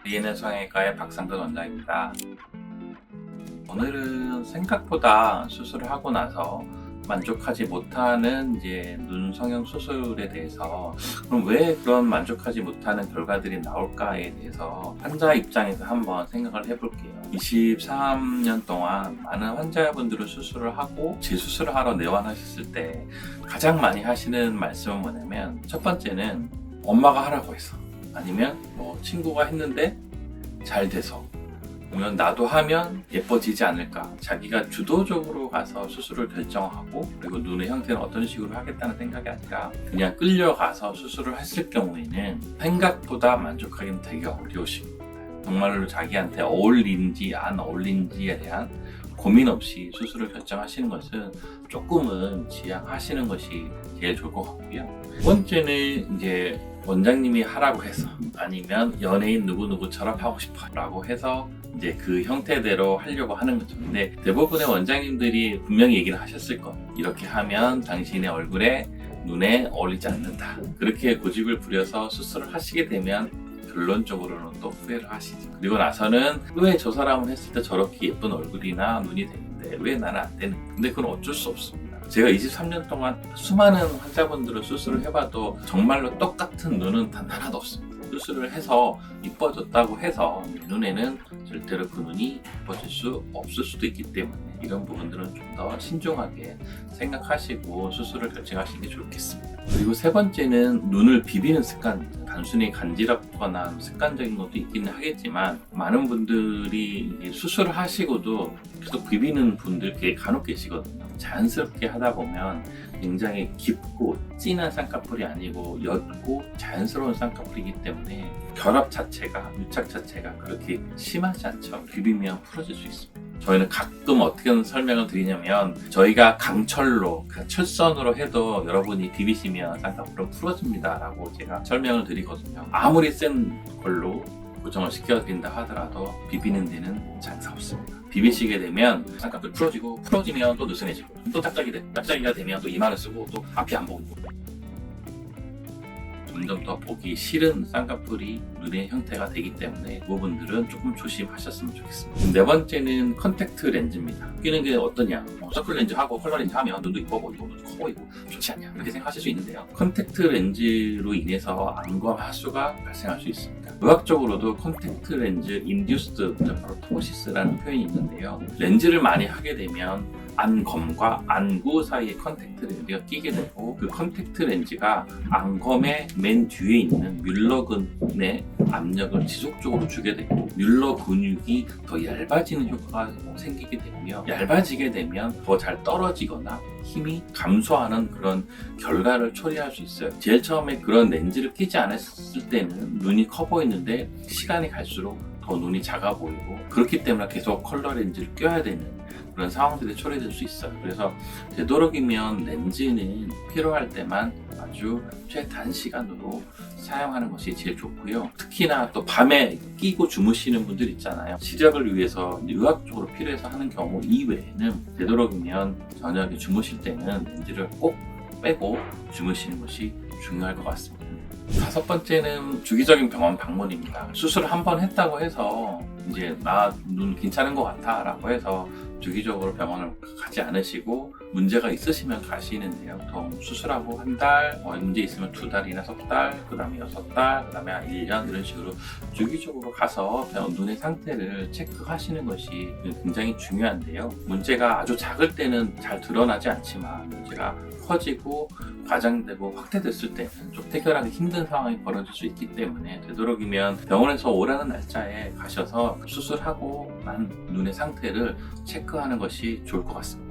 DNA 성형외과의 박상근 원장입니다. 오늘은 생각보다 수술을 하고 나서 만족하지 못하는 눈 성형 수술에 대해서, 그럼 왜 그런 만족하지 못하는 결과들이 나올까에 대해서 환자 입장에서 한번 생각을 해볼게요. 23년 동안 많은 환자분들을 수술을 하고 재수술을 하러 내원하셨을 때 가장 많이 하시는 말씀은 뭐냐면, 첫 번째는 엄마가 하라고 해서, 아니면 친구가 했는데 잘 돼서, 그러면 나도 하면 예뻐지지 않을까, 자기가 주도적으로 가서 수술을 결정하고, 그리고 눈의 형태는 어떤 식으로 하겠다는 생각이 아니라 그냥 끌려가서 수술을 했을 경우에는 생각보다 만족하기는 되게 어려우십니다. 정말로 자기한테 어울리는지 안 어울리는지에 대한 고민 없이 수술을 결정하시는 것은 조금은 지양하시는 것이 제일 좋을 것 같고요. 두 번째는 원장님이 하라고 해서, 아니면 연예인 누구누구처럼 하고 싶어 라고 해서 그 형태대로 하려고 하는 거죠. 근데 대부분의 원장님들이 분명히 얘기를 하셨을 거예요. 이렇게 하면 당신의 얼굴에, 눈에 어울리지 않는다. 그렇게 고집을 부려서 수술을 하시게 되면 결론적으로는 또 후회를 하시죠. 그리고 나서는 왜 저 사람은 했을 때 저렇게 예쁜 얼굴이나 눈이 되는데 왜 나는 안 되는가. 근데 그건 어쩔 수 없습니다. 제가 23년 동안 수많은 환자분들을 수술을 해봐도 정말로 똑같은 눈은 단 하나도 없습니다. 수술을 해서 이뻐졌다고 해서 내 눈에는 절대로 그 눈이 이뻐질 수 없을 수도 있기 때문에, 이런 부분들은 좀 더 신중하게 생각하시고 수술을 결정하시는 게 좋겠습니다. 그리고 세 번째는 눈을 비비는 습관. 단순히 간지럽거나 습관적인 것도 있기는 하겠지만, 많은 분들이 수술을 하시고도 계속 비비는 분들 간혹 계시거든요. 자연스럽게 하다 보면 굉장히 깊고 진한 쌍꺼풀이 아니고 옅고 자연스러운 쌍꺼풀이기 때문에 결합 자체가, 유착 자체가 그렇게 심하지 않죠. 비비면 풀어질 수 있습니다. 저희는 가끔 어떻게 설명을 드리냐면, 저희가 강철로, 철선으로 해도 여러분이 비비시면 쌍꺼풀은 풀어집니다 라고 제가 설명을 드리거든요. 아무리 센 걸로 고정을 시켜드린다 하더라도 비비는 데는 장사 없습니다. 비비시게 되면 쌍꺼풀 풀어지고, 풀어지면 또 느슨해지고, 또 짝짝이가 되면 또 이마를 쓰고 또 앞이 안 보이고, 점점 더 보기 싫은 쌍꺼풀이 눈의 형태가 되기 때문에 그 부분들은 조금 조심하셨으면 좋겠습니다. 네 번째는 컨택트 렌즈입니다. 끼는 게 어떠냐, 서클 렌즈 하고 컬러 렌즈 하면 눈도 이뻐 보이고 눈도 커 보이고 좋지 않냐, 그렇게 생각하실 수 있는데요. 컨택트 렌즈로 인해서 안검 하수가 발생할 수 있습니다. 의학적으로도 컨택트 렌즈 인듀스드 프로토시스라는 표현이 있는데요. 렌즈를 많이 하게 되면 안검과 안구 사이에 컨택트 렌즈가 끼게 되고, 그 컨택트 렌즈가 안검의 맨 뒤에 있는 뮬러근의 압력을 지속적으로 주게 되고, 뮬러 근육이 더 얇아지는 효과가 생기게 되고요. 얇아지게 되면 더 잘 떨어지거나 힘이 감소하는 그런 결과를 초래할 수 있어요. 제일 처음에 그런 렌즈를 끼지 않았을 때는 눈이 커 보이는데, 시간이 갈수록 더 눈이 작아 보이고, 그렇기 때문에 계속 컬러 렌즈를 껴야 되는 그런 상황들이 초래될 수 있어요. 그래서 되도록이면 렌즈는 필요할 때만 아주 최단시간으로 사용하는 것이 제일 좋고요. 특히나 또 밤에 끼고 주무시는 분들 있잖아요. 시력을 위해서 의학적으로 필요해서 하는 경우 이외에는 되도록이면 저녁에 주무실 때는 렌즈를 꼭 빼고 주무시는 것이 중요할 것 같습니다. 다섯 번째는 주기적인 병원 방문입니다. 수술을 한 번 했다고 해서 나 눈 괜찮은 것 같아 라고 해서 주기적으로 병원을 가지 않으시고, 문제가 있으시면 가시는데요. 보통 수술하고 한 달, 문제 있으면 2달이나 3달, 그 다음에 6달, 그 다음에 1년, 이런 식으로 주기적으로 가서 눈의 상태를 체크하시는 것이 굉장히 중요한데요. 문제가 아주 작을 때는 잘 드러나지 않지만, 문제가 커지고 과장되고 확대됐을 때는 좀 해결하기 힘든 상황이 벌어질 수 있기 때문에, 되도록이면 병원에서 오라는 날짜에 가셔서 수술하고 난 눈의 상태를 체크하는 것이 좋을 것 같습니다.